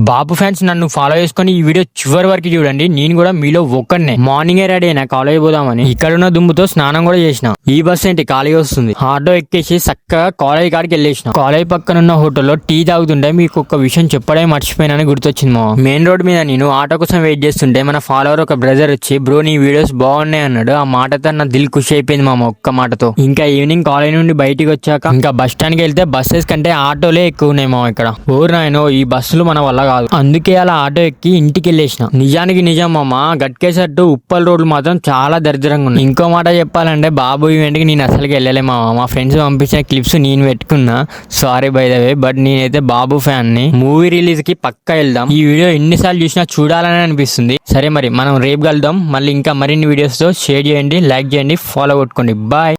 బాబు fans నన్ను follow చేసుకుని ఈ వీడియో చివరి వరకు చూడండి. నేను కూడా మీలో ఒక్కనే మార్నింగే రెడీ అయినా కాలేజ్ పోదామని. ఇక్కడ ఉన్న దుమ్ముతో స్నానం కూడా చేసిన. ఈ బస్ ఏంటి ఖాళీ వస్తుంది. ఆటో ఎక్కేసి చక్కగా కాలేజ్ కాడికి వెళ్ళేసిన. కాలేజ్ పక్కన ఉన్న హోటల్లో టీ తాగుతుంటే మీకు ఒక విషయం చెప్పడమే మర్చిపోయినని గుర్తొచ్చింది. మా మెయిన్ రోడ్ మీద నేను ఆటో కోసం వెయిట్ చేస్తుంటే మన ఫాలోవర్ ఒక బ్రదర్ వచ్చి బ్రో నీ వీడియోస్ బాగున్నాయి అన్నాడు. ఆ మాటతో నా దిల్ ఖుషి అయిపోయింది మామ ఒక్క మాటతో. ఇంకా ఈవినింగ్ కాలేజ్ నుండి బయటికి వచ్చాక ఇంకా బస్ స్టాండ్ కి వెళ్తే బస్సెస్ కంటే ఆటోలే ఎక్కువ ఉన్నాయి మా ఇక్కడ. ఊరు నాయనో ఈ బస్సులు మన వల్ల కాదు. అందుకే అలా ఆటో ఎక్కి ఇంటికి వెళ్ళేసిన. నిజానికి నిజం మామ గట్కేసట్టు ఉప్పల్ రోడ్లు మాత్రం చాలా దరిద్రంగా ఉన్నాయి. ఇంకో మాట చెప్పాలంటే బాబు ఈవెంట్ కి నేను అసలుకి వెళ్ళలే మామ. మా ఫ్రెండ్స్ పంపించిన క్లిప్స్ నేను పెట్టుకున్నా. Sorry by the way, but నేనైతే బాబు ఫ్యాన్ ని. మూవీ రిలీజ్ కి పక్కా వెళ్దాం. ఈ వీడియో ఎన్నిసార్లు చూసినా చూడాలని అనిపిస్తుంది. సరే మరి మనం రేపు కలుద్దాం. మళ్ళీ ఇంకా మరిన్ని వీడియోస్ తో షేర్ చేయండి, లైక్ చేయండి, ఫాలో కొట్టుకోండి. బాయ్.